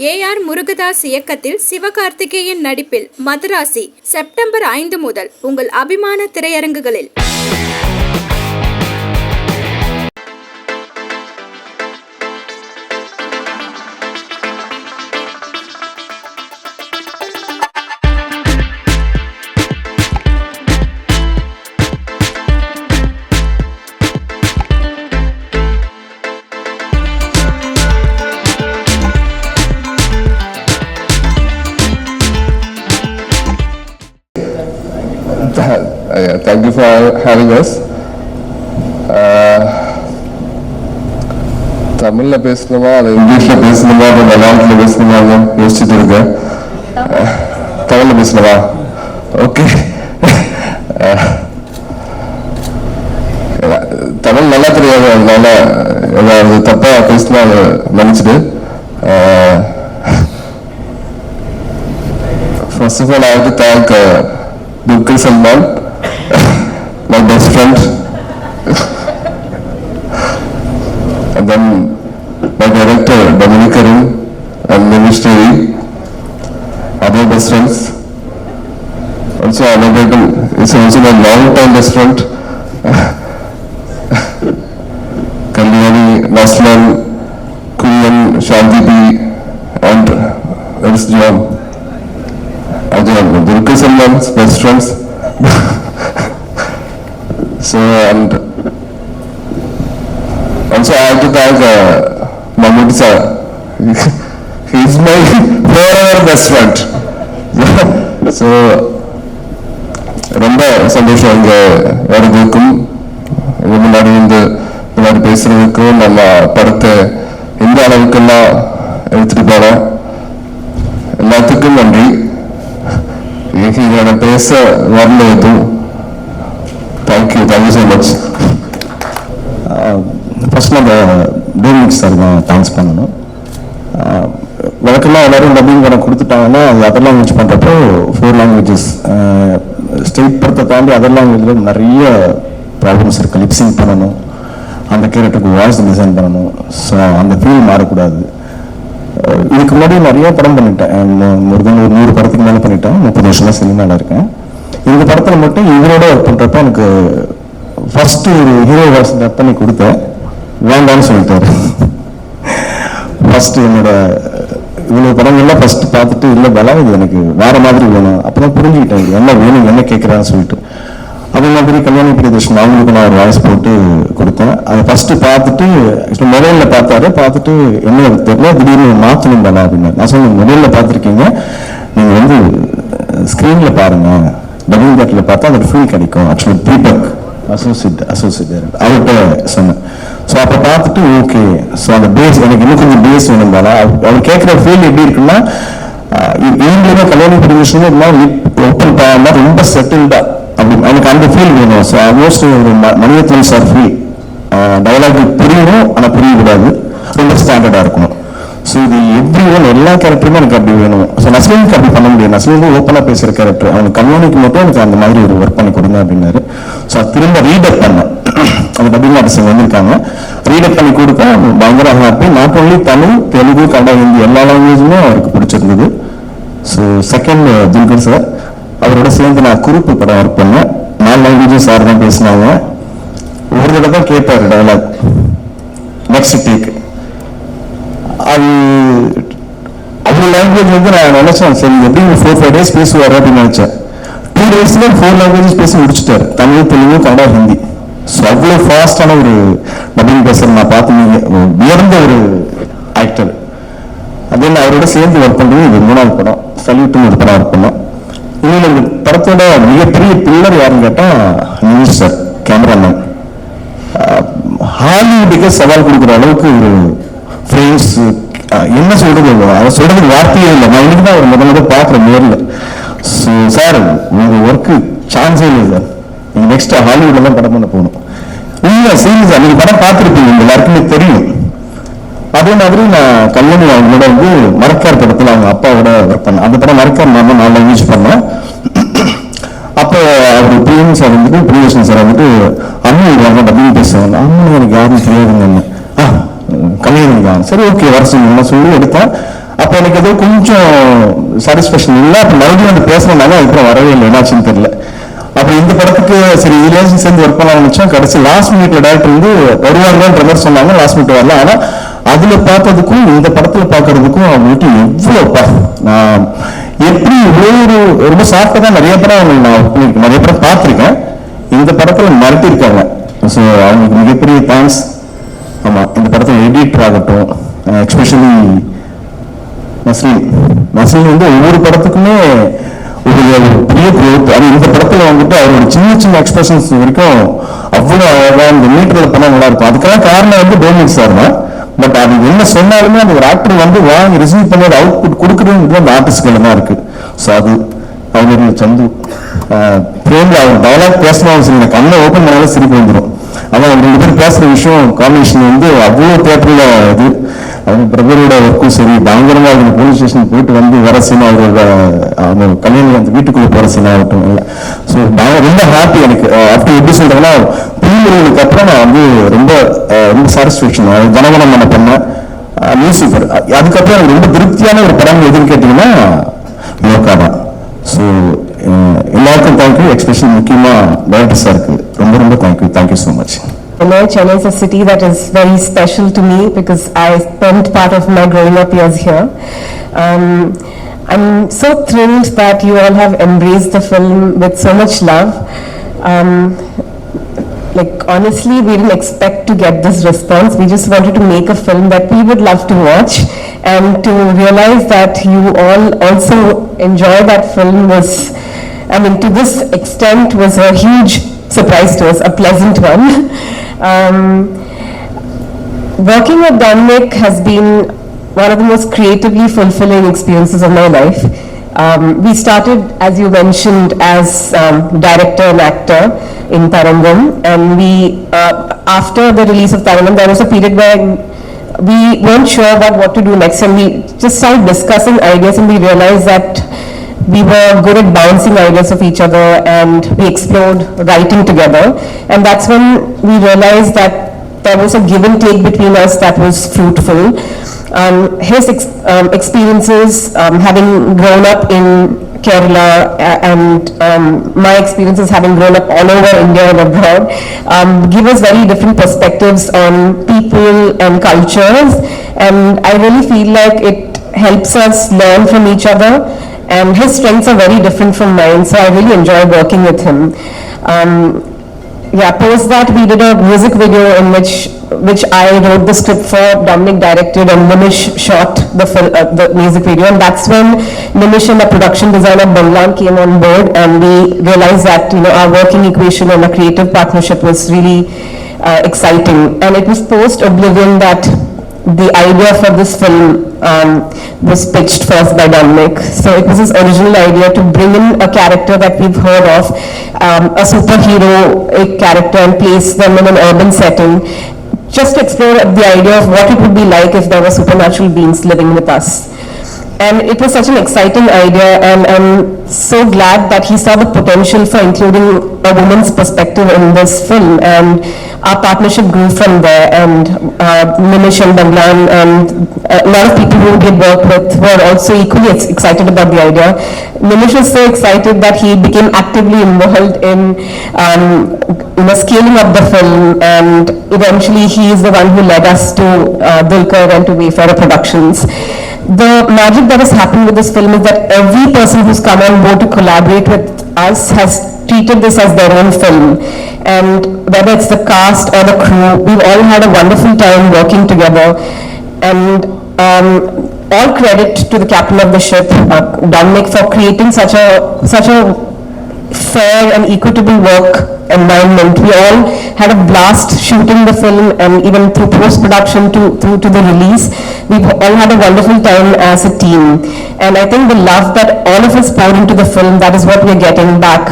A.R.. Murugadoss இயக்கத்தில் சிவகார்த்திகேயன் நடிப்பில் Madrasi September 5 முதல் உங்கள் அபிமான திரையரங்குகளில். Thank you for having us. தமிழ்ல பேசணுமா அது இங்கிலீஷ்ல பேசணுமா மலையாளத்துல பேசணுமா யோசிச்சுட்டு இருக்கேன். தமிழ்ல பேசணுமா? ஓகே. தமிழ் நல்லா தெரியாது, அதனால ஏதாவது தப்பா பேசினா நினைச்சிட்டு. First of all, I have to thank Dulquer Salmaan, my best friend, and then my director Dominic Karim and Manish Teri, other best friends. Also Anubhav is also my long-time best friend. Kalyani, Naslan, Kuyan, Shanti B, and there's John. Dulquer Salmaan's best friends. So, and also I have to thank Mahmood sir. He's my forever best friend. So, ரொம்ப சந்தோஷம் இங்க வரதுக்கும் இது முன்னாடி இந்த மாதிரி பேசுறதுக்கும் நம்ம படத்தை எந்த அளவுக்கெல்லாம் எடுத்துட்டு போறோம் எல்லாத்துக்கும் நன்றி. பேச வரல எதுவும். Thank you so much. ஃபர்ஸ்ட் நம்ம டோமினிக் சார் தான் தேங்க்ஸ் பண்ணணும். வழக்கமாக எல்லாரும் டப்பிங் படம் கொடுத்துட்டாங்கன்னா அது அதர் லாங்குவேஜ் பண்ணுறப்போ 4 லாங்குவேஜஸ் ஸ்டேட் படத்தை தாண்டி அதர் லாங்குவேஜில் நிறைய ப்ராப்ளம்ஸ் இருக்குது. லிப்சிங் பண்ணணும், அந்த கேரக்டருக்கு வாய்ஸ் டிசைன் பண்ணணும். ஸோ அந்த ஃபீல் மாறக்கூடாது. இதுக்கு முன்னாடி நிறைய படம் பண்ணிட்டேன், முருகன் ஒரு 100 படத்துக்கு மேலே பண்ணிட்டேன். 30 வருஷமா சினிமாவில் இருக்கேன். இந்த படத்தில் மட்டும் இவரோட ஒர்க் பண்ணுறப்ப எனக்கு ஃபர்ஸ்ட் ஒரு ஹீரோ வாய்ஸ் டப் பண்ணி கொடுத்தேன், வேண்டான்னு சொல்லிட்டாரு. ஃபர்ஸ்ட் என்னோட இவ்வளோ படங்கள்லாம் ஃபர்ஸ்ட் பார்த்துட்டு இல்லை பலா இது எனக்கு வேற மாதிரி வேணும், அப்பதான் புரிஞ்சுக்கிட்டேன் என்ன வேணும் என்ன கேட்குறான்னு சொல்லிட்டு. அதே மாதிரி கல்யாணி பிரியதர்ஷன் அவங்களுக்கு நான் ஒரு வாய்ஸ் போட்டு கொடுத்தேன். அதை ஃபர்ஸ்ட் பார்த்துட்டு மொபைலில் பார்த்துட்டு என்ன தெரியல திடீர்னு மாற்றணும் தானே அப்படின்னு நான் சொன்னேன். மொபைலில் பார்த்துருக்கீங்க, நீங்கள் வந்து ஸ்க்ரீனில் பாருங்க, டபிங் தேட்டரில் பார்த்தா அதோட ஃபீல் கிடைக்கும். ஆக்சுவலி தீபக் அசோசியேட் அவர்கிட்ட சொன்னேன். ஸோ அப்போ பார்த்துட்டு ஓகே, ஸோ அந்த பேஸ் எனக்கு இன்னும் கொஞ்சம் பேஸ் வேணும் தானே. அவர் கேட்குற ஃபீல் எப்படி இருக்குன்னா இவங்களுமே கல்யாணி பிரியதர்ஷன் எல்லாம் ஓப்பன் பண்ணா ரொம்ப செட்டில்டா அப்படி எனக்கு அந்த ஃபீல் வேணும். ஸோ ஆல்மோஸ்ட் ஒரு மணிரத்னம் சார் ஃபீல் டயலாக் புரியணும், ஆனால் புரியக்கூடாது, ரொம்ப ஸ்டாண்டர்டாக இருக்கணும். ஸோ இது எவ்ரி ஒன் எல்லா கேரக்டருமே எனக்கு அப்படி வேணும். ஸோ நஸ்லீனுக்கு அப்படி பண்ண முடியாது. நஸ்லீன் ஓப்பனாக பேசுகிற கேரக்டர், அவனுக்கு கல்யாணிக்கு மட்டும் எனக்கு அந்த மாதிரி ஒரு ஒர்க் பண்ணி கொடுங்க அப்படின்னாரு. ஸோ திரும்ப ரீடப் பண்ணேன். அந்த டப்பிங் ஆர்டிஸ்ட் வந்திருக்காங்க, ரீடப் பண்ணி கொடுக்க பயங்கர happy. Not only Tamil, Telugu, Kannada, Hindi எல்லா லாங்குவேஜுமே அவருக்கு பிடிச்சிருந்தது. ஸோ செகண்ட் துல்கர் சார், அவரோட சேர்ந்து நான் குரூப்பு படம் ஒர்க் பண்ணேன். 4 லாங்குவேஜும் சார் தான் பேசினாங்க. ஒரு தடவை தான் கேட்பாரு டயலாக், நெக்ஸ்ட் டேக். அது அவ்வளோ லாங்குவேஜ் வந்து நான் நினைச்சேன் சரி எப்படி 4-5 டேஸ் பேசுவார் அப்படின்னு நினைச்சேன். 2 டேஸ்ல 4 லாங்குவேஜஸ் பேசி முடிச்சுட்டாரு, தமிழ், தெலுங்கு, கன்னடா, ஹிந்தி. ஸோ அவ்வளோ ஃபாஸ்டான ஒரு டப்பிங் பேசுற நான் பார்த்து உயர்ந்த ஒரு ஆக்டர். அதே அவரோட சேர்ந்து ஒர்க் பண்ணுறது இது 3வது படம். சல்யூட்னு ஒரு படம் ஒர்க் பண்ணோம். இன்னொன்று இந்த படத்தோட மிகப்பெரிய பில்லர் யாருன்னு கேட்டால் நிமிஷ் சார், கேமராமேன். ஹாலிவுட்டுக்கே சவால் கொடுக்குற அளவுக்கு ஒரு ஃப்ரேம்ஸ் என்ன சொல்றது, அதை சொல்றதுக்கு வார்த்தையே இல்லை. நான் இன்னைக்கு தான் ஒரு முதல்ல பார்க்குறேன் நேரில். ஸோ சார் உங்கள் ஒர்க்கு சான்ஸே இல்லை சார், நீங்கள் நெக்ஸ்ட் ஹாலிவுட்ல தான் படம் பண்ண போகணும். இல்லை சீரியஸ் சார், நீங்கள் படம் பார்த்துருப்பீங்க, உங்க எல்லாருக்குமே தெரியும். அதே மாதிரி நான் கல்யாணி அவங்களோட வந்து மரக்கார் படத்தில் அவங்க அப்பாவோட ஒர்க் பண்ணேன். அந்த படம் மரக்கார் நான் 4 லாங்குவேஜ் பண்ணேன். அப்போ அவர் பிரியன் சார் வந்துட்டு பிரியதர்ஷன் சார் வந்துட்டு அண்ணன் டப்பிங் பேசுவாங்க. அண்ணன் எனக்கு யாரும் தெரியாதுங்க, கல்யாணம் தான் சரி ஓகே வர சொல்லி சொல்லி எடுத்தேன். அப்போ எனக்கு எனக்கு ஏதோ கொஞ்சம் சாட்டிஸ்ஃபேக்ஷன் இல்லை. அப்போ மறுபடியும் வந்து பேசணும்னாங்க, அதுக்கப்புறம் வரவே இல்லை, என்னாச்சுன்னு தெரியல. அப்புறம் இந்த படத்துக்கு சரி இதுலேயும் சேர்ந்து ஒர்க் பண்ண ஆரம்பிச்சோம். கடைசி லாஸ்ட் மினிட்ல டேரக்டர் வந்து வருவாங்கன்ற மாதிரி சொன்னாங்க, லாஸ்ட் மினிட் வரல. ஆனால் அதுல பார்த்ததுக்கும் இந்த படத்துல பார்க்கறதுக்கும் அவங்ககிட்ட எவ்வளோப்பா, நான் எப்படி இவ்வளோ ரொம்ப சாஃப்டாக தான் நிறைய படம் நான் நிறைய படம் பார்த்துருக்கேன், இந்த படத்துல மிரட்டியிருக்காங்க. ஸோ அவங்களுக்கு மிகப்பெரிய தேங்க்ஸ். ஆமாம், இந்த படத்தில் எடிட்டர் ஆகட்டும், எஸ்பெஷலி நஸ்ரீன் வந்து ஒவ்வொரு படத்துக்குமே ஒரு பெரிய growth. அது இந்த படத்துல வந்துட்டு அவரோட சின்ன சின்ன எக்ஸ்பிரஷன்ஸ் வரைக்கும் அவ்வளோ அழகா இந்த மீட்டர்ல பண்ண நல்லா இருக்கும். அதுக்கெல்லாம் காரணம் வந்து டோமினிக் சார் தான். பட் அது என்ன சொன்னாலுமே அந்த ஒரு ஆக்டர் வந்து வாங்கி ரிசீவ் பண்ணி அவுட்புட் கொடுக்குறதுங்கிறது அந்த ஆர்டிஸ்ட்கள் தான் இருக்கு. ஸோ அது அவங்க சந்து பிரேம்ல அவர் டயலாக் பேசணும், சரி கண்ணை ஓப்பன் பண்ணாலும் சிரிப்பு வந்துடும். ஆனால் அவங்க 2 பேர் பேசுற விஷயம் காம்பினேஷன் வந்து அவ்வளோ தேட்டர்ல இது. அவங்க பிரதரோட ஒர்க்கும் சரி பயங்கரமா அவங்க போலீஸ் ஸ்டேஷன் போயிட்டு வந்து வர சீனா, அவரோட அவங்க கல்யாணம் அந்த வீட்டுக்குள்ள போற சீனா ஆகட்டும் இல்லை. ஸோ ரொம்ப ஹாப்பி எனக்கு. அப்படி எப்படி சொல்றேன்னா, புரியுறதுக்கு அப்புறம் நான் வந்து ரொம்ப ரொம்ப சாட்டிஸ்ஃபேக்ஷன். ஜனகணம் பண்ண பண்ணேன் மியூசிக். அதுக்கப்புறம் எனக்கு ரொம்ப திருப்தியான ஒரு படம் எதுன்னு கேட்டீங்கன்னா லோகா தான். ஸோ எல்லாருக்கும் தேங்க்யூ, எக்ஸ்பெஷலி முக்கியமா டைரக்டர் சாருக்கு ரொம்ப ரொம்ப thank you so much. Chennai is a city that is very special to me because I spent part of my growing up years here. I'm so thrilled that you all have embraced the film with so much love. Like honestly, we didn't expect to get this response. We just wanted to make a film that we would love to watch, and to realize that you all also enjoy that film was, I mean, to this extent was a huge surprise to us, a pleasant one. Working with Dominic has been one of the most creatively fulfilling experiences of my life. We started, as you mentioned, as director and actor in Tarangam, and we, after the release of Tarangam, there was a period where we weren't sure about what to do next, and we just started discussing ideas, and we realized that we were good at bouncing ideas of each other, and we explored writing together, and that's when we realized that there was a give and take between us that was fruitful. His experiences, having grown up in Kerala, and my experiences having grown up all over India and abroad, give us very different perspectives on people and cultures, and I really feel like it helps us learn from each other. And his strengths are very different from mine, so I really enjoy working with him. Post that we did a music video in which I wrote the script for, Dominic directed, and Nimish shot the music video. And that's when Nimish and the production designer Banglan came on board, and we realized that our working equation and a creative partnership was really exciting. And it was post Oblivion that the idea for this film was pitched first by Dominic. So it was his original idea to bring in a character that we've heard of, a superhero character, and place them in an urban setting, just to explore the idea of what it would be like if there were supernatural beings living with us. And it was such an exciting idea, and I'm so glad that he saw the potential for including a woman's perspective in this film, and our partnership grew from there. And Nimish and Banglan and a lot of people who did work with were also equally excited about the idea. Nimish was so excited that he became actively involved in scaling up the film, and eventually he is the one who led us to Dulquer and to Wayfarer Productions. The magic that has happened with this film is that every person who's come on board to collaborate with us has treated this as their own film. And whether it's the cast or the crew, we've all had a wonderful time working together. And all credit to the captain of the ship, Dominic, for creating such a fair and equitable work environment. We all had a blast shooting the film, and even through post-production to the release, we've all had a wonderful time as a team. And I think the love that all of us poured into the film, that is what we're getting back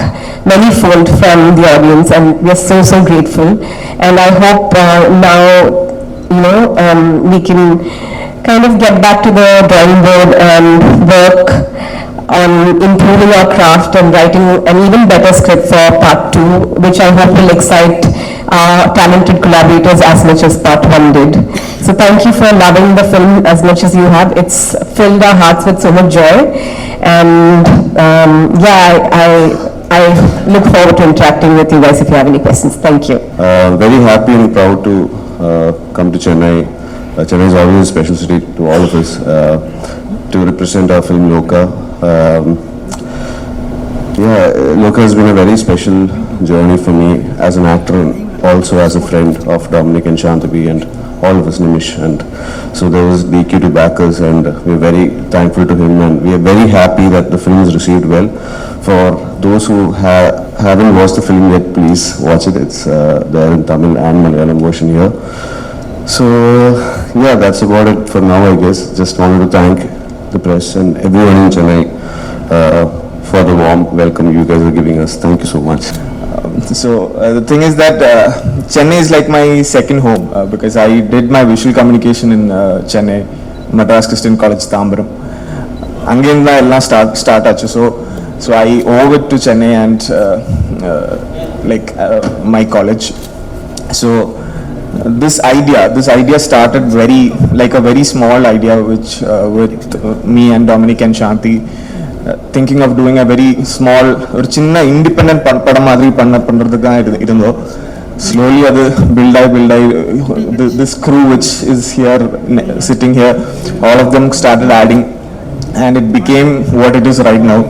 many-fold from the audience, and we're so grateful. And I hope now, we can kind of get back to the drawing board and work on improving our craft and writing an even better script for part 2, which I hope will excite our talented collaborators as much as part 1 did. So thank you for loving the film as much as you have. It's filled our hearts with so much joy. And I look forward to interacting with you guys if you have any questions. Thank you. Very happy and proud to come to Chennai. Chennai is always a special city to all of us, to represent our film Loka. Loka has been a very special journey for me as an actor and also as a friend of Dominic and Shantabi and all of us, Nimish. And so there was DQ to back us, and we're very thankful to him, and we are very happy that the film is received well. For those who haven't watched the film yet, please watch it. It's there in Tamil and Malayalam version here. So that's about it for now, I guess. Just wanted to thank the press and everyone in Chennai for the warm welcome you guys are giving us. Thank you so much. The thing is that Chennai is like my second home because I did my visual communication in Chennai, Madras Christian College, Tambaram. Angenda ella start achu. So I owe it to Chennai and my college. So this idea started a very small idea, which with me and Dominic and Shanti thinking of doing a very small or chinna independent padam madri pandradhukku irundho. Slowly adu build this crew which is here sitting here, all of them started adding, and it became what it is right now.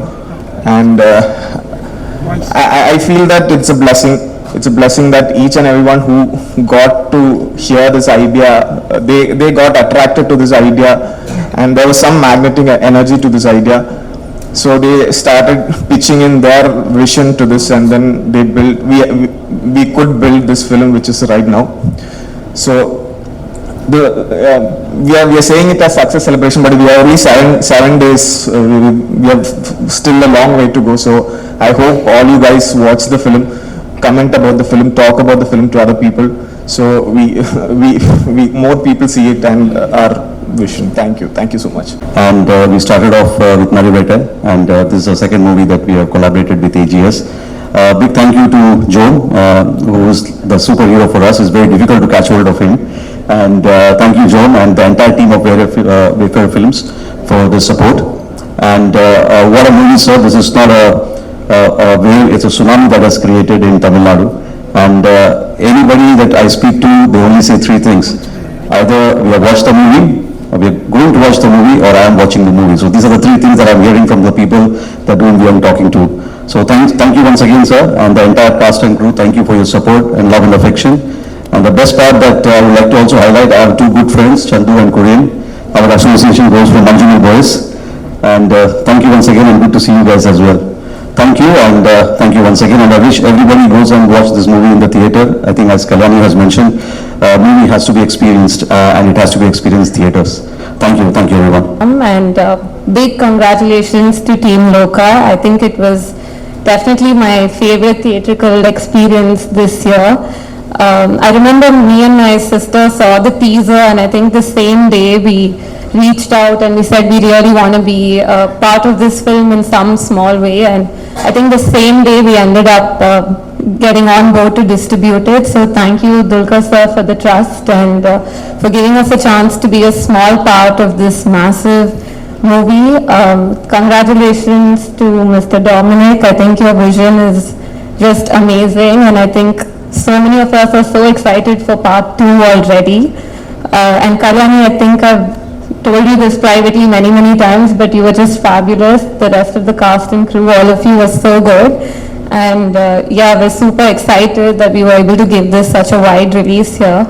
And I feel that it's a blessing. It's a blessing that each and everyone who got to hear this idea, they got attracted to this idea, and there was some magnetic energy to this idea. So they started pitching in their vision to this, and then they built. We could build this film, which is right now. So we are saying it as success celebration, but we are only seven days. We have still a long way to go. So I hope all you guys watch the film, comment about the film, talk about the film to other people. So we more people see it and our vision. Thank you so much. And we started off with Nariveta, and this is the second movie that we have collaborated with AGS. Big thank you to Joe, who is the superhero for us. It's very difficult to catch hold of him. And thank you, Joe, and the entire team of Wayfair Films for the support. And what a movie, sir. This is not a wave, it's a tsunami that has created in Tamil Nadu. And anybody that I speak to, they only say three things. Either we have watched the movie, or we are going to watch the movie, or I am watching the movie. So these are the three things that I am hearing from the people that whom we are talking to. So thank you once again, sir, and the entire cast and crew. Thank you for your support and love and affection. And the best part that I would like to also highlight, I have two good friends, Chandu and Korean. Our association goes from Manjuni Boys. And thank you once again, and good to see you guys as well. Thank you, and thank you once again, and I wish everybody goes and watch this movie in the theatre. I think as Kalyani has mentioned, movie has to be experienced and it has to be experienced theatres. Thank you everyone. And big congratulations to Team Loka. I think it was definitely my favorite theatrical experience this year. I remember me and my sister saw the teaser, and I think the same day we reached out and we said we really want to be part of this film in some small way, and I think the same day we ended up getting on board to distribute it. So thank you, Dulkar sir, for the trust and for giving us a chance to be a small part of this massive movie. Congratulations to Mr. Dominic. I think your vision is just amazing, and I think so many of us are so excited for part 2 already. And Kalyani, I think I've told you this privately many times, but you were just fabulous. The rest of the cast and crew, all of you were so good. And we're super excited that we were able to give this such a wide release here.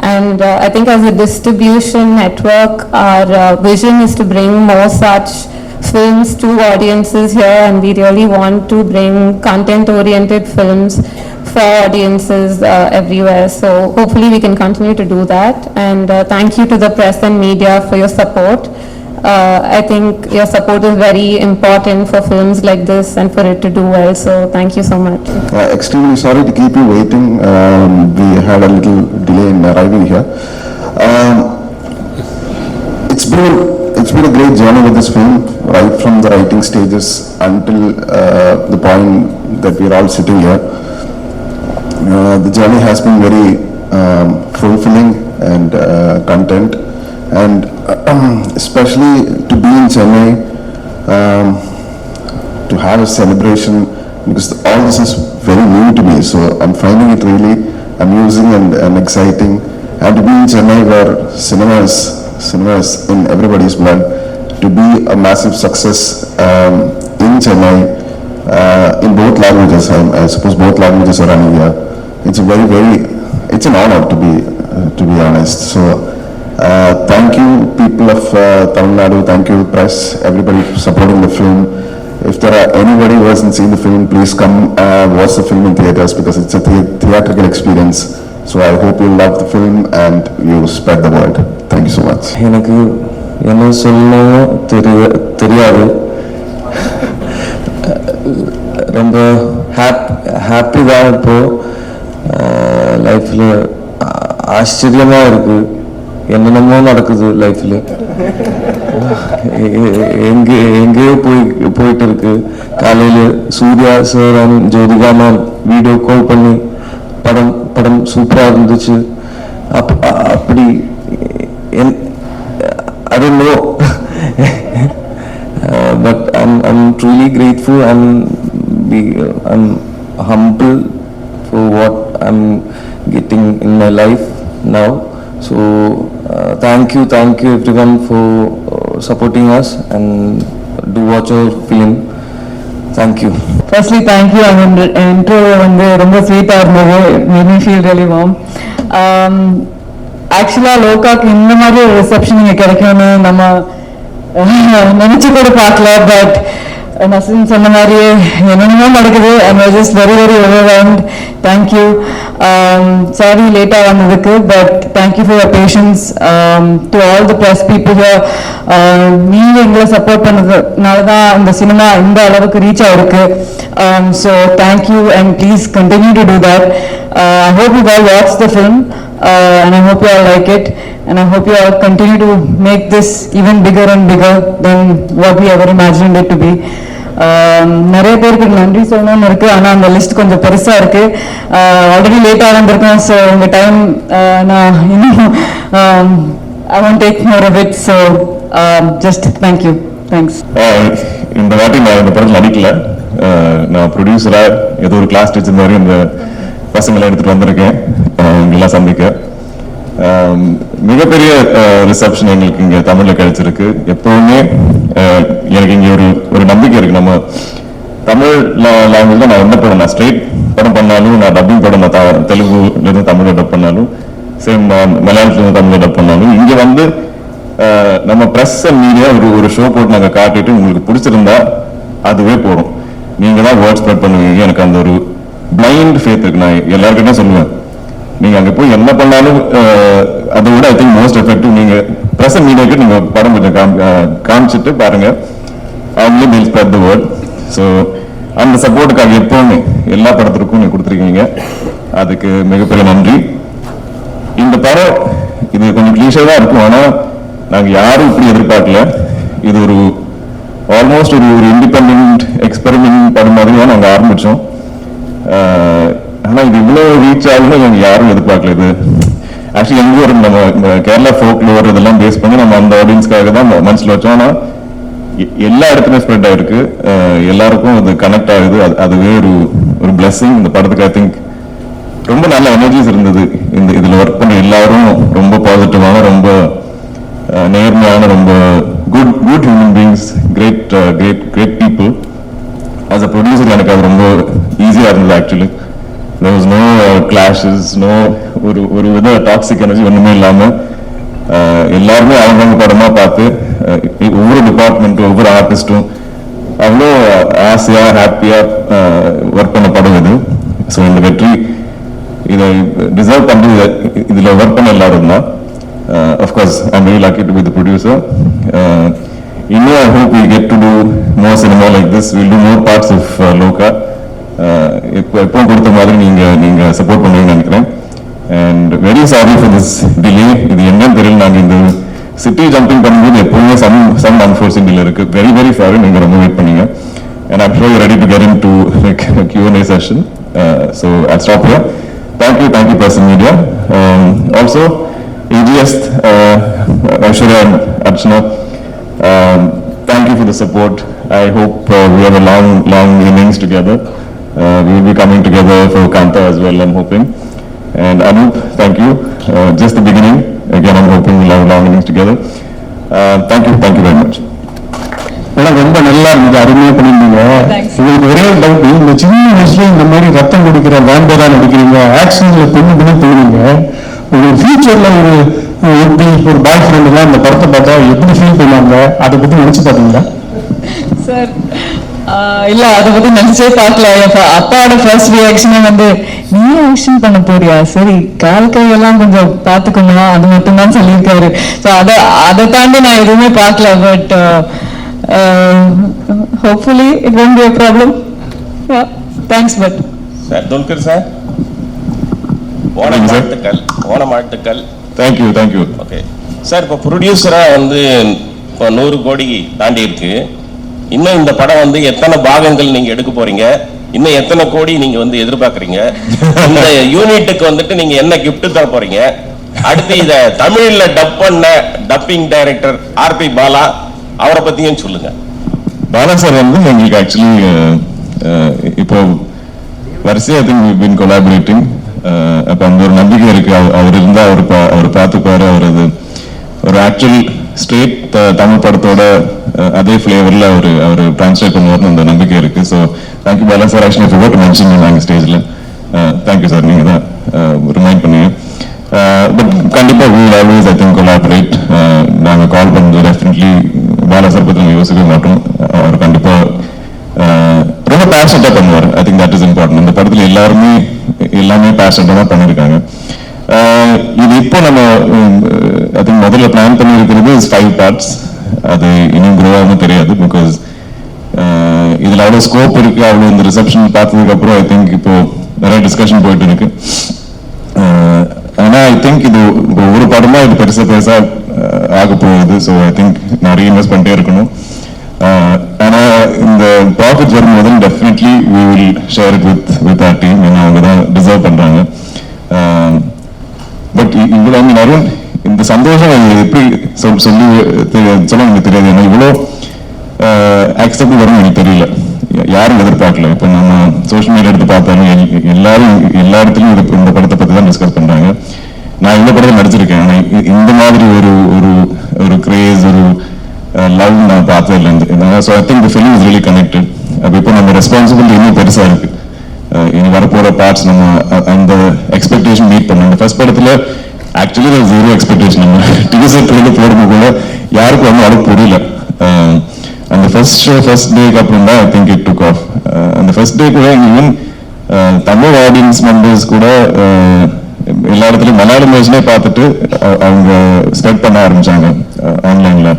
And I think as a distribution network, our vision is to bring more such films to audiences here, and we really want to bring content-oriented films for audiences everywhere. So hopefully we can continue to do that. And thank you to the press and media for your support. I think your support is very important for films like this and for it to do well. So thank you so much. Extremely sorry to keep you waiting. We had a little delay in arriving here. It's it's been a great journey with this film, right from the writing stages until the point that we're all sitting here. The journey has been very fulfilling and content, and especially to be in Chennai, to have a celebration, because all this is very new to me, so I'm finding it really amusing and exciting. And to be in Chennai, where cinema is in everybody's blood, to be a massive success in Chennai in both languages. I suppose both languages are running here. It's a it's an honor to be honest. So thank you, people of Tamil Nadu. Thank you, press, everybody for supporting the film. If there are anybody who hasn't seen the film, please come watch the film in theaters, because it's a theatrical experience. So I hope you love the film and you spread the word. Thank you so much. எனக்கு என்ன சொல்லணும் தெரியாது. ரொம்ப happy தான் இப்போ லைஃப்பில். ஆச்சரியமாக இருக்குது, என்னென்னமோ நடக்குது லைஃப்பில். எங்கேயோ போயிட்டு இருக்கு. காலையில் Suriya sir and Jyothika ma'am video call பண்ணி படம் சூப்பராக இருந்துச்சு அப்படி. I don't know, but I'm truly grateful and I'm humble for what I'm getting in my life now. So thank you everyone for supporting us, and do watch our film. Thank you. Firstly, thank you. I mean, intro வந்து ரொம்ப ஸ்வீட்டாக இருந்தது. made me feel really warm. ஆக்சுவலாக லோகாக்கு இந்த மாதிரி ஒரு reception இங்கே கிடைக்கும்னு நம்ம நினச்சி கூட பார்க்கல. பட் நசின் சொன்ன மாதிரியே என்னென்னமோ நடக்குது. I was just very overwhelmed. Thank you. Sorry லேட்டாக வந்ததுக்கு, but thank you for your patience. To all the press people here, நீங்கள் எங்களை சப்போர்ட் பண்ணதுனால தான் இந்த சினிமா இந்த அளவுக்கு ரீச் ஆகிருக்கு. So thank you, and please continue to do that. I hope you all watch the film. And I hope you all like it, and I hope you all continue to make this even bigger and bigger than what we ever imagined it to be. நிறைய பேருக்கு நன்றி சொல்லணும்னு இருக்குது, ஆனால் அந்த list கொஞ்சம் பெருசாக இருக்குது. ஆல்ரெடி லேட்டாக வந்திருக்கோம். ஸோ உங்கள் டைம் நான் இன்னும் I won't take more of it. So just thank you. Thanks. இந்த வாட்டி நான் இந்த படத்தில் நடிக்கல. நான் ப்ரொடியூசராக ஏதோ ஒரு கிளாஸ் டீச்சர் மாதிரி இந்த பசங்களை எடுத்துகிட்டு வந்திருக்கேன் இங்கெல்லாம் சந்திக்க. மிகப்பெரிய ரிசப்ஷன் எங்களுக்கு இங்கே தமிழில் கிடைச்சிருக்கு. எப்பவுமே எனக்கு இங்கே ஒரு நம்பிக்கை இருக்குது. நம்ம தமிழ் லாங்குவேஜில் நான் என்ன படம், நான் ஸ்ட்ரெயிட் படம் பண்ணாலும், நான் டப்பிங் படம் நான் தெலுங்குலேருந்து தமிழில் டப் பண்ணாலும், சேம் மலையாளத்துலேருந்து தமிழில் டப் பண்ணாலும், இங்கே வந்து நம்ம ப்ரெஸ் அண்ட் மீடியா ஒரு ஷோ போட்டு நாங்கள் காட்டிட்டு உங்களுக்கு பிடிச்சிருந்தா அதுவே போகிறோம். நீங்கள் தான் வேர்ட் ஸ்ப்ரெட் பண்ணுவீங்க. எனக்கு அந்த ஒரு பிளைண்ட் ஃபேத் இருக்கு. நான் எல்லாருக்கிட்டே சொல்லுவேன், நீங்கள் அங்கே போய் என்ன பண்ணாலும் அதை விட ஐ திங்க் மோஸ்ட் எஃபெக்டிவ் நீங்கள் ப்ரெஸ் அண்ட் மீடியாவுக்கு நீங்கள் படம் கொஞ்சம் காமிச்சிட்டு பாருங்கள். அவங்களே will spread the word. So அந்த சப்போர்ட்டுக்காக எப்போவுமே எல்லா படத்திற்கும் நீங்கள் கொடுத்துருக்கீங்க. அதுக்கு மிகப்பெரிய நன்றி. இந்த படம் இது கொஞ்சம் கிளீஷாக இருக்கும், ஆனால் நாங்கள் யாரும் இப்படி எதிர்பார்க்கல. இது ஒரு ஆல்மோஸ்ட் ஒரு இண்டிபெண்ட் எக்ஸ்பெரிமெண்ட் படம் மாதிரி தான் நாங்கள் ஆரம்பித்தோம். ஆனால் இது இவ்வளோ ரீச் ஆகுன்னு நாங்கள் யாரும் எதிர்பார்க்கல. இது ஆக்சுவலி எங்கே ஒரு நம்ம கேரளா ஃபோக்லோர் இதெல்லாம் பேஸ் பண்ணி நம்ம அந்த ஆடியன்ஸ்க்காக தான் மனசில் வச்சோம். ஆனால் எல்லா இடத்துலையும் ஸ்ப்ரெட் ஆகிருக்கு, எல்லாருக்கும் அது கனெக்ட் ஆகுது. அதுவே ஒரு பிளெஸிங் இந்த படத்துக்கு. ஐ திங்க் ரொம்ப நல்ல எனர்ஜிஸ் இருந்தது. இதில் ஒர்க் பண்ண எல்லாரும் ரொம்ப பாசிட்டிவான, ரொம்ப நேர்மையான, ரொம்ப good human beings, great people. As a producer எனக்கு அது ரொம்ப ஈஸியாக இருந்தது. Actually there was no clashes, no ஒரு வித டாக்ஸிக் எனர்ஜி ஒன்றுமே இல்லாமல் எல்லாருமே அவங்க படமாக பார்த்து ஒவ்வொரு டிபார்ட்மெண்ட்டும் ஒவ்வொரு ஆர்டிஸ்ட்டும் அவ்வளோ ஆசையாக ஹாப்பியாக ஒர்க் பண்ண படம் இது. ஸோ இந்த வெற்றி இதை டிசர்வ் பண்ணி இதில் ஒர்க் பண்ண எல்லாரும் தான். Of course I am very lucky to be the producer. இன்னும் I hope we get to do more cinema like this. Will do more parts of Loka. எப்பவும் கொடுத்த மாதிரி நீங்கள் சப்போர்ட் பண்ணுவீங்கன்னு நினைக்கிறேன். And very sorry for this delay. இது என்னன்னு தெரியல. நாங்கள் இந்த சிட்டி ஜம்பிங் பண்ணும்போது எப்பவுமே சம் அன்ஃபோர்ச்சுனேட்ல இருக்கு. வெரி வெரி சாரி, நீங்க ரொம்ப வெயிட் பண்ணீங்க. And I'm sure you're ready to get into like a Q&A session. So I'll stop here. Thank you, Press and Media. Also, AGS, Aishwarya and Archana, thank you for the support. I hope we have a long innings together. We will be coming together for Kanta as well, I'm hoping. And Anup, thank you. Just the beginning. Again, I'm hoping we'll have long innings together. Thank you very much. ரொம்ப நல்லா இருந்தது, அருமையா பண்ணிருந்தீங்க. உங்களுக்கு ஒரே doubt, இந்த சின்ன வயசுல இந்த மாதிரி ரத்தம் கொடுக்கிற வேம்பேரா நடிக்கிறீங்க, ஆக்ஷன்ல பொண்ணு போடுவீங்க. உங்களுக்கு ஃபியூச்சர்ல எப்படி ஒரு பாய் ஃப்ரெண்ட் எல்லாம் இந்த படத்தை பார்த்தா எப்படி ஃபீல் பண்ணுவாங்க, அதை பத்தி நினைச்சு பாத்தீங்களா? சார் இல்ல, அதை பத்தி நினைச்சே பார்க்கல. அப்பாவோட ஃபர்ஸ்ட் ரியாக்ஷனே வந்து, நீ ஆக்ஷன் பண்ண போறியா, சரி கால் கையெல்லாம் கொஞ்சம் பாத்துக்கணும், அது மட்டும் தான் சொல்லியிருக்காரு. ஸோ அதை தாண்டி நான் எதுவுமே பார்க்கல. But hopefully it won't be a problem. Yeah, thanks. But sir, Dulkar sir, Onam வாழ்த்துக்கள். Thank you. ஓகே சார், இப்போ ப்ரொடியூசராக வந்து இப்போ 100 கோடி தாண்டி இருக்கு. இன்னும் இந்த படம் வந்து எத்தனை பாகங்கள் நீங்க எடுக்க போறீங்க, இன்னும் எத்தனை கோடி நீங்க வந்து எதிர்பார்க்குறீங்க, இந்த யூனிட்டுக்கு வந்துட்டு நீங்க என்ன கிஃப்ட் தர போறீங்க, அடுத்து இதை தமிழ்ல டப் பண்ண டப்பிங் டைரக்டர் ஆர்பி பாலா, அவரை பத்தியும் சொல்லுங்க. பாலா சார் வந்து எங்களுக்கு ஆக்சுவலி இப்போ வரிசையா I think we've been collaborating. அப்ப அந்த ஒரு நம்பிக்கை இருக்கு, அவர் இருந்தா அவர் பார்த்துப்பாரு, அவர் அது ஒரு ஆக்சுவல் ஸ்ட்ரெயிட் தமிழ் படத்தோட அதே ஃபிளேவர்ல அவர் டிரான்ஸ்லேட் பண்ணுவார்னு அந்த நம்பிக்கை இருக்கு. So thank you Bala sir. Actually ஃபோர்ட் மென்ஷன் நாங்கள் ஸ்டேஜ்ல. தேங்க்யூ சார், நீங்க தான் ரிமைண்ட் பண்ணீங்க. பட் கண்டிப்பா we will always I think collaborate. நாங்கள் கால் பண்ணது டெஃபினெட்லி பாலா சார் பத்தி நம்ம யோசிக்க மாட்டோம். அவர் கண்டிப்பா ரொம்ப பேஷனட்டா பண்ணுவார். I think that is important. இந்த படத்துல எல்லாமே பேஷனட்டா தான் பண்ணிருக்காங்க. இது இப்போ நம்ம ஐ திங்க் முதல்ல பிளான் பண்ணி இருக்கிறது 5 பார்ட்ஸ். அது இன்னும் க்ரோ ஆகும் தெரியாது. பிகாஸ் இதுல அவ்வளவு ஸ்கோப் இருக்கு. அவ்வளவு இந்த ரிசப்ஷன் பார்த்ததுக்கு அப்புறம் ஐ திங்க் இப்போ நிறைய டிஸ்கஷன் போயிட்டு இருக்கு. ஆனா ஐ திங்க் இது ஒரு படமா இது பெருசா ஆக போகுது. ஸோ ஐ திங்க் நிறைய இன்வெஸ்ட் பண்ணிட்டே இருக்கணும். ஆனா இந்த ப்ராஃபிட் வரும்போது definitely we will share it with our team. ஏன்னா அவங்க தான் டிசர்வ் பண்றாங்க. பட் இவ்வளோ அருண், இந்த சந்தோஷம் எப்படி சொல்ல எனக்கு தெரியாது. ஏன்னா இவ்வளோ அக்செப்ட் வரும்னு எனக்கு தெரியல, யாரும் எதிர்பார்க்கல. இப்போ நம்ம சோஷியல் மீடியா எடுத்து பார்த்தாலும் எல்லா இடத்துலையும் இந்த படத்தை பற்றி தான் டிஸ்கஸ் பண்றாங்க. நான் இந்த படத்தில் நடிச்சிருக்கேன், ஆனால் இந்த மாதிரி ஒரு கிரேஸ், ஒரு லவ் நான் பார்த்தது இல்லை. So I think the film is really connected. அப்போ இப்போ நம்ம ரெஸ்பான்சிபிலிட்டி இன்னும் பெருசாக இருக்கு. இனி வரப்போற பார்ட்ஸ் நம்ம அந்த எக்ஸ்பெக்டேஷன் மீட் பண்ணணும். இந்த ஃபர்ஸ்ட் படத்துல ஆக்சுவலி ஜீரோ எக்ஸ்பெக்டேஷன். நம்ம டிவிசர் போடும்போது கூட யாருக்கும் வந்து அளவு புரியல. அந்த ஃபர்ஸ்ட் டேக்கு அப்புறம் தான் I think it took off. அந்த ஃபர்ஸ்ட் டே கூட ஈவன் தமிழ் ஆடியன்ஸ் மெம்பர்ஸ் கூட எல்லா இடத்துலையும் மலையாளம் வேர்ஷனே பார்த்துட்டு அவங்க ஸ்ப்ரெட் பண்ண ஆரம்பிச்சாங்க ஆன்லைன்ல.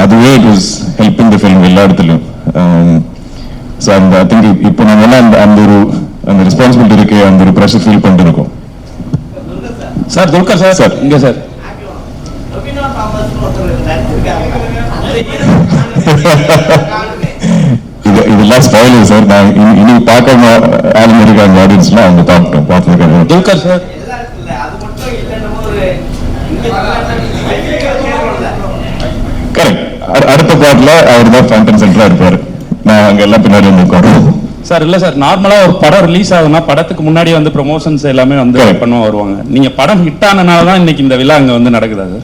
அதுவே it was helping the film எல்லா இடத்துலையும். ஸோ அந்த ஐ திங்க் இப்போ நம்ம எல்லாம் அந்த ரெஸ்பான்சிபிலிட்டி இருக்கு, அந்த ஒரு ப்ரெஷர் ஃபீல் பண்ணிட்டு இருக்கோம். சார் துல்கர் சார் இங்க சார் இதெல்லாம் ஸ்பாயிலர் சார். நான் இனி பார்க்காம ஆளுங்க இருக்காங்க ஆடியன்ஸ்லாம், அவங்க பார்த்துருக்காங்க. Dulquer sir correct. அடுத்த பார்ட்ல அவர் தான் ஃப்ரண்ட் அண்ட் சென்டரா இருப்பாரு. நான் அங்க எல்லாம் பின்னாடி வந்து உட்காருவோம். சார் இல்ல சார், நார்மலா ஒரு படம் ரிலீஸ் ஆகுதுன்னா படத்துக்கு முன்னாடி வந்து ப்ரொமோஷன்ஸ் எல்லாமே வந்து பண்ணுவ வருவாங்க. நீங்க படம் ஹிட் ஆனனால தான் இன்னைக்கு இந்த விழா அங்க வந்து நடக்குது.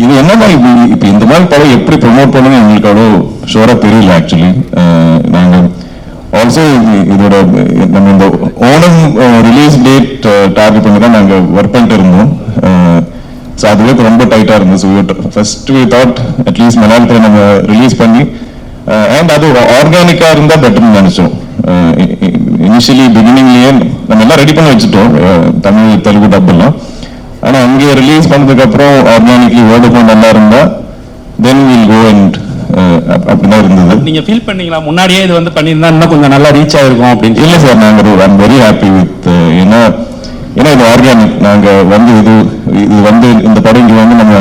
இது என்னன்னா இப்ப இந்த மாதிரி படம் எப்படி ப்ரொமோட் பண்ணணும் எங்களுக்கு அவ்வளோ ஷோரா தெரியல ஆக்சுவலி. நாங்க ஆல்சோ இதோட நம்ம இந்த ஓணம் ரிலீஸ் டேட் டார்கெட் பண்ணி தான் நாங்க ஒர்க் பண்ணிட்டு இருந்தோம். ஸோ அதுவே ரொம்ப டைட்டா இருந்தது. So first we thought at least மலையாளத்தில் நம்ம ரிலீஸ் பண்ணி அண்ட் அது ஆர்கானிக்கா இருந்தா பெட்டர்னு நினைச்சோம். இனிஷியலி பிகினிங்லயே நம்ம எல்லாம் ரெடி பண்ணி வச்சுட்டோம், தமிழ் தெலுங்கு டப் எல்லாம். ஆனா அங்கே ரிலீஸ் பண்ணதுக்கு அப்புறம் ஆர்கானிக்லி வேர்ட் ஆஃப் மவுத் நல்லா இருந்தா தென் வில் கோ அண்ட் அப்படிதான் இருந்தது. நீங்க ஃபீல் பண்ணீங்களா முன்னாடியே இது வந்து பண்ணியிருந்தா இன்னும் கொஞ்சம் நல்லா ரீச் ஆயிருக்கும் அப்படின்னு? இல்லை சார், நாங்கள் ஐம் வெரி ஹாப்பி வித் ஏன்னா இது ஆர்கானிக். நாங்க வந்து இது இது வந்து இந்த படம் இங்க வந்து நம்ம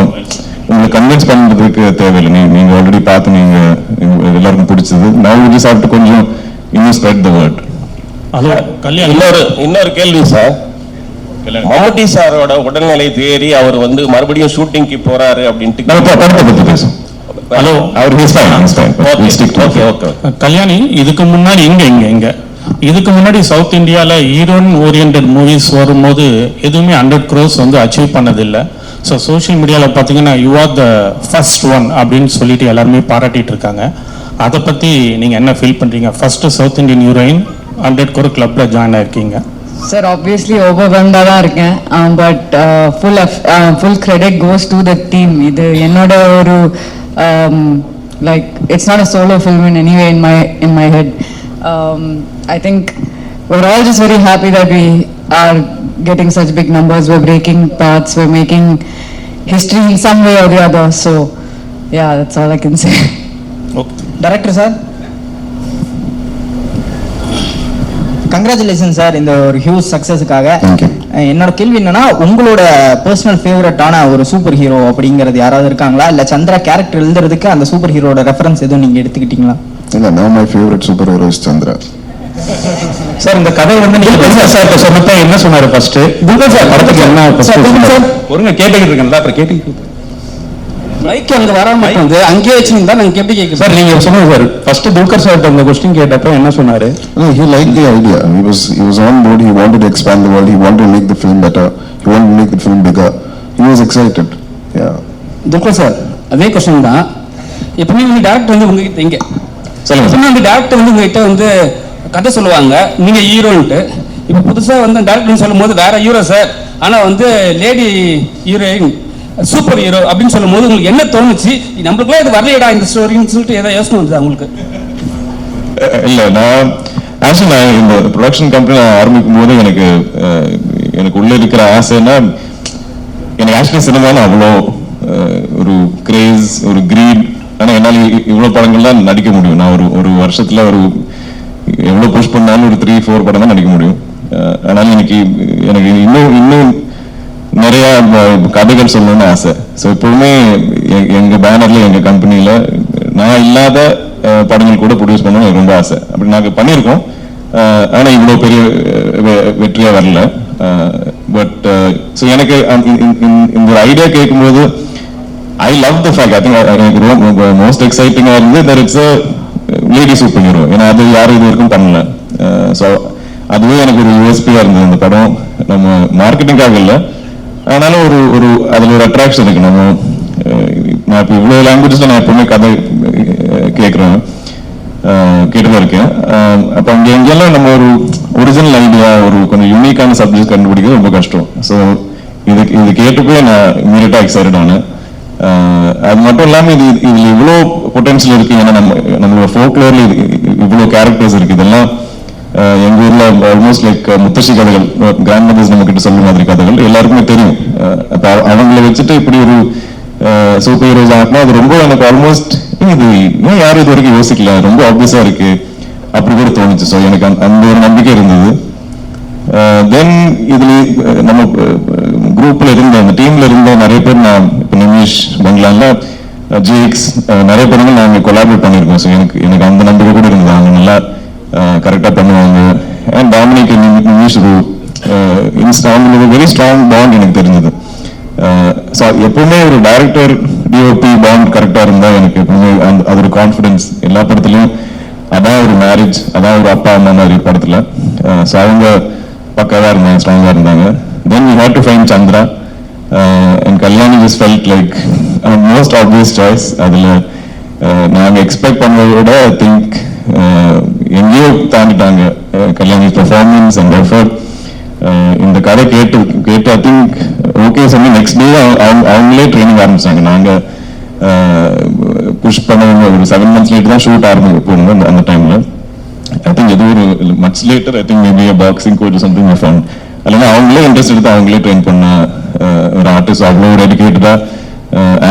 உங்களை கன்வின்ஸ் பண்றதுக்கு தேவையில்லை. நீங்க ஆல்ரெடி பார்த்து நீங்க எல்லாருக்கும் பிடிச்சது. Now we just have to கொஞ்சம் இன்னும் spread the word. இன்னொரு கேள்வி சார். மம்முட்டி சாரோட உடல்நிலை தேறி அவர் வந்து மறுபடியும் ஷூட்டிங்க்கு போறாரு அப்படின்ட்டு படத்தை பத்தி பேசும். ஹலோ, அவர் கல்யாணி, இதுக்கு முன்னாடி இங்க இதுக்கு முன்னாடி சவுத் இந்தியால ஹீரோயின் ஓரியன்டட் மூவிஸ் வரும்போது எதுவுமே 100 crores வந்து அச்சீவ் பண்ணதில்லை. ஸோ சோஷியல் மீடியாவில் பார்த்தீங்கன்னா you are the first one அப்படின்னு சொல்லிட்டு எல்லாருமே பாராட்டிட்டு இருக்காங்க. அதை பற்றி நீங்கள் என்ன ஃபீல் பண்ணுறீங்க? First south Indian heroine 100 crore கிளப்பில் ஜாயின் ஆயிருக்கீங்க. சார் ஆப்வியஸ்லி ஓவர்வெல்ம்டாக தான் இருக்கேன். But full credit goes to the team. இது என்னோட ஒரு like it's not a solo film in any way in my head. I think we're all just very happy that we are getting such big numbers. We're breaking paths, we're making history in some way or the other. So yeah, that's all I can say. Okay. Director sir, congratulations sir இந்த ஒரு huge சக்சஸ்க்காக. என்னோட கேள்வி என்னன்னா, உங்களோட personal ஃபேவரட்டான ஒரு super hero அப்படிங்கிறது யாராவது இருக்காங்களா? இல்ல சந்திரா கேரக்டர் எழுதுறதுக்கு அந்த சூப்பர் ஹீரோட ரெஃபரன்ஸ் எதுவும் நீங்க எடுத்துக்கிட்டீங்களா? இல்ல, now my favorite superhero is Chandra. Sir, இந்த கதை வந்து நீங்க பேசுற சார் சொன்னப்ப என்ன சொன்னாரு ஃபர்ஸ்ட்? துல்கர் சார் படத்துக்கு என்ன சார் ஒருங்க கேட்டுக்கிட்டு இருக்கேன்ல, அப்புறம் கேட்டுக்கிட்டு மைக் அங்க வராம வந்து அங்கேயே வச்சிருந்தா நாங்க எப்படி கேட்க சார்? நீங்க சொல்லுங்க சார். ஃபர்ஸ்ட் துல்கர் சார் அந்த क्वेश्चन கேட்டப்ப என்ன சொன்னாரு? He liked the idea. He was on board. He wanted to expand the world. He wanted to make the film better. He wanted to make the film bigger. He was excited. Yeah. Dulquer sir, அதே question தான். எப்பவுமே வந்து director வந்து உங்ககிட்ட இங்க சொல்லுங்க. அந்த director வந்து உங்ககிட்ட வந்து கதை சொல்லுவாங்க, நீங்க ஹீரோன்ட்டு. இப்போ புதுசா வந்து டைரக்டர் சொல்லும் போது வேற ஹீரோ சார், ஆனா வந்து லேடி ஹீரோயின் சூப்பர் ஹீரோ அப்படின்னு சொல்லும் போது உங்களுக்கு என்ன தோணுச்சு? நம்மளுக்குலாம் இது வரலையடா இந்த ஸ்டோரின்னு சொல்லிட்டு ஏதாவது யோசனை வந்துச்சு உங்களுக்கு? இல்ல, நான் ஆக்சுவலி இந்த ப்ரொடக்ஷன் கம்பெனி ஆரம்பிக்கும் போது எனக்கு உள்ள இருக்கிற ஆசைன்னா, எனக்கு ஆக்சுவலி சினிமான்னு அவ்வளோ ஒரு கிரேஸ், ஒரு கிரீட். ஆனா என்னால் இவ்வளோ படங்கள்லாம் நடிக்க முடியும். நான் ஒரு வருஷத்துல எவ்வளோ புஷ் பண்ணாலும் ஒரு 3-4 படம் தான் நடிக்க முடியும். அதனால எனக்கு இன்னும் நிறைய கதைகள் சொல்லணும்னு ஆசை. ஸோ எப்பவுமே எங்க பேனர்ல, எங்க கம்பெனியில நான் இல்லாத படங்கள் கூட ப்ரொடியூஸ் பண்ணணும்னு எனக்கு ரொம்ப ஆசை. அப்படி நாங்கள் பண்ணியிருக்கோம். ஆனா இவ்வளோ பெரிய வெற்றியா வரல. பட் ஸோ எனக்கு இந்த ஒரு ஐடியா கேட்கும்போது I love the fact. I think எனக்கு மோஸ்ட் எக்ஸைட்டிங்கா இருந்து that it's a lady super hero. ஏன்னா அது யாரும் இது வரைக்கும் பண்ணல. ஸோ அதுவே எனக்கு ஒரு யூஎஸ்பியா இருந்தது. அந்த படம் நம்ம மார்க்கெட்டிங்காக இல்லை, ஆனாலும் ஒரு அதுல ஒரு அட்ராக்ஷன் இருக்கு. நான் இப்போ இவ்வளோ லாங்குவேஜஸ்ல நான் எப்பவுமே கதை கேட்டுதான் இருக்கேன். அப்போ அங்கே எங்கெல்லாம் நம்ம ஒரு ஒரிஜினல் ஐடியா, ஒரு கொஞ்சம் யூனிக்கான சப்ஜெக்ட் கண்டுபிடிக்கிறது ரொம்ப கஷ்டம். ஸோ இது கேட்டுப்பே நான் இமீடியட்டா எக்ஸைட்டட் ஆனேன். அது மட்டும் இல்லாம இதுல இவ்வளோ பொட்டன்ஷியல் இருக்கு. ஏன்னா நம்மளோட ஃபோக்லோர்ல இவ்வளோ கேரக்டர்ஸ் இருக்கு. இதெல்லாம் எங்க ஊர்ல ஆல்மோஸ்ட் லைக் முத்தശ്ശി கதைகள், கிராண்ட் மதர்ஸ் நம்ம கிட்ட சொல்ற மாதிரி கதைகள் எல்லாருக்குமே தெரியும். அப்ப அவங்கள வச்சுட்டு இப்படி ஒரு சூப்பர் ஹீரோஸ் ஆகினா அது ரொம்ப எனக்கு ஆல்மோஸ்ட் இது ஏன் யாரும் இது வரைக்கும் யோசிக்கல, ரொம்ப ஆப்வியஸா இருக்கு அப்படி கூட தோணுச்சு. ஸோ எனக்கு அந்த ஒரு நம்பிக்கை இருந்தது. தென் இதுல நம்ம குரூப்ல இருந்த அந்த டீம்ல இருந்த நிறைய பேர், நான் இப்போ நிமிஷ் பங்களால ஜிஎக்ஸ் நிறைய பேருங்க நாங்கள் கொலாபரேட் பண்ணியிருக்கோம். ஸோ எனக்கு அந்த நம்பிக்கை கூட இருந்தது, அவங்க நல்லா கரெக்டாக பண்ணுவாங்க. அண்ட் டாமினிக் நிமிஷ் அவங்களுக்கு வெரி ஸ்ட்ராங் பாண்ட் எனக்கு தெரிஞ்சது. ஸோ எப்பவுமே ஒரு டைரக்டர் டிஓபி பாண்ட் கரெக்டாக இருந்தால் எனக்கு எப்பவுமே அது ஒரு கான்ஃபிடன்ஸ். எல்லா படத்துலையும் அதான் ஒரு மேரேஜ், அதான் ஒரு அப்பா அம்மா மாதிரி படத்தில். ஸோ அவங்க பக்காவாக இருந்தாங்க, ஸ்ட்ராங்காக இருந்தாங்க. Then we had to find Chandra and Kalyani just felt like most obvious choice. அதில் நாங்கள் எக்ஸ்பெக்ட் பண்ணதை விட ஐ திங்க் எங்கேயோ தாண்டிட்டாங்க. Kalyani performance and effort. இந்த கதை கேட்டு ஐ திங்க் ஓகே சொல்லி நெக்ஸ்ட் டே அவங்களே ட்ரைனிங் ஆரம்பிச்சாங்க. நாங்கள் புஷ் பண்ணவங்க ஒரு 7 months லேட்டு தான் ஷூட் ஆரம்பிப்போம் அந்த டைம்ல. ஐ திங்க் எது ஒரு much later, I think maybe boxing coach something I found. இல்லைன்னா அவங்களே இன்ட்ரெஸ்ட் எடுத்து அவங்களே ட்ரெயின் பண்ண ஒரு ஆர்டிஸ்ட். அவ்வளோ டெடிகேட்டடா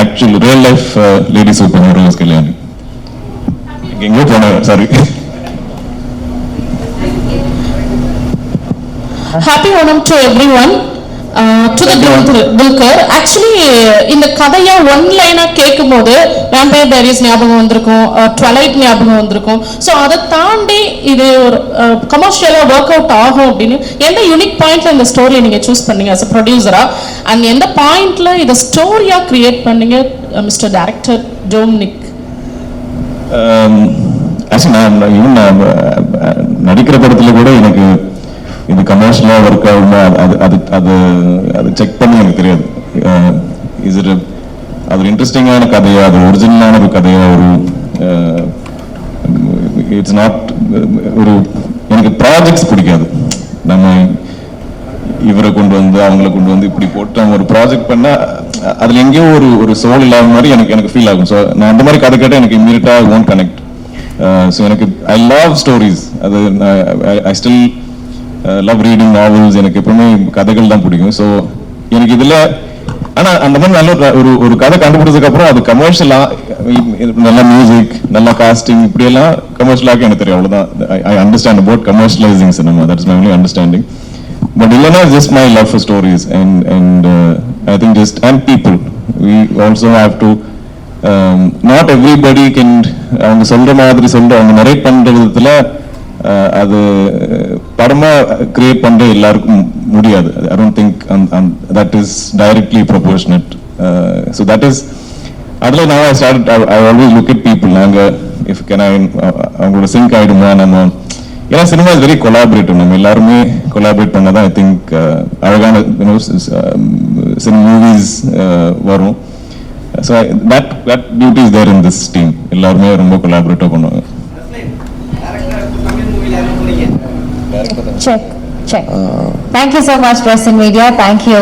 actual real life lady super heroes Kalyani. எங்கேயோ போன sorry. Happy Onam to everyone. To the Dulquer. Actually இந்த கதையா ஒன் லைனா கேட்கும் போது வேம்பயர் டைரிஸ் ஞாபகம் வந்திருக்கும், ட்விலைட் ஞாபகம் வந்திருக்கும். ஸோ அதை தாண்டி இது ஒரு கமர்ஷியலா ஒர்க் அவுட் ஆகும் அப்படின்னு எந்த யூனிக் பாயிண்ட்ல இந்த ஸ்டோரியை நீங்க சூஸ் பண்ணீங்க அஸ் அ ப்ரொடியூசரா, அண்ட் எந்த பாயிண்ட்ல இதை ஸ்டோரியா கிரியேட் பண்ணீங்க மிஸ்டர் டைரக்டர் டொமினிக்? நான் நடிக்கிற படத்துல கூட எனக்கு இது கமர்ஷியலா ஒர்க் ஆகுமா அது செக் பண்ணி எனக்கு தெரியாது. இஸ் இட் அது ஒரு இன்ட்ரெஸ்டிங்கான கதையா, அது ஒரிஜினலான ஒரு கதையா, ஒரு இட்ஸ் நாட் ஒரு எனக்கு ப்ராஜெக்ட்ஸ் பிடிக்காது. நம்ம இவரை கொண்டு வந்து அவங்கள கொண்டு வந்து இப்படி போட்டு அவங்க ஒரு ப்ராஜெக்ட் பண்ணா அதுல எங்கேயோ ஒரு சோல் இல்லாத மாதிரி எனக்கு ஃபீல் ஆகும். ஸோ நான் அந்த மாதிரி கதை கேட்டால் எனக்கு இம்மீடியட்டா ஓன் கனெக்ட். ஸோ எனக்கு ஐ லவ் ஸ்டோரிஸ். அது I still love reading novels. எனக்கு எப்பவுமே கதைகள் தான் பிடிக்கும். ஸோ எனக்கு இதுல ஆனா அந்த மாதிரி நல்ல ஒரு கதை கண்டுபிடிச்சதுக்கு அப்புறம் அது கமர்ஷியலா நல்ல மியூசிக், நல்ல காஸ்டிங், இப்படி எல்லாம் கமர்ஷியலாக எனக்கு தெரியும். அவ்வளவுதான். I understand about commercialising cinema. That's my only understanding. But Illana is just my love for stories, and I think just and people. We also have to. Not everybody can. அவங்க சொல்ற மாதிரி அவங்க நரேட் பண்ற விதத்துல அது படமா create பண்ற எல்லாருக்கும் முடியாது. I don't think that is directly proportionate. So that is. அதுல now I always look at people. நாங்க if can I அவங்களோட சிங்க் ஆயிடுமா நம்ம. ஏன்னா சினிமா இஸ் வெரி கொலாபரேட்டிவ். நம்ம எல்லாருமே கொலாபரேட் பண்ணதான் ஐ திங்க் அழகான மூவிஸ் வரும். So that beauty is there in this team. எல்லாருமே ரொம்ப கொலாபரேட்டிவா பண்ணுவாங்க. Check. Thank you so much, Press and Media. Thank you.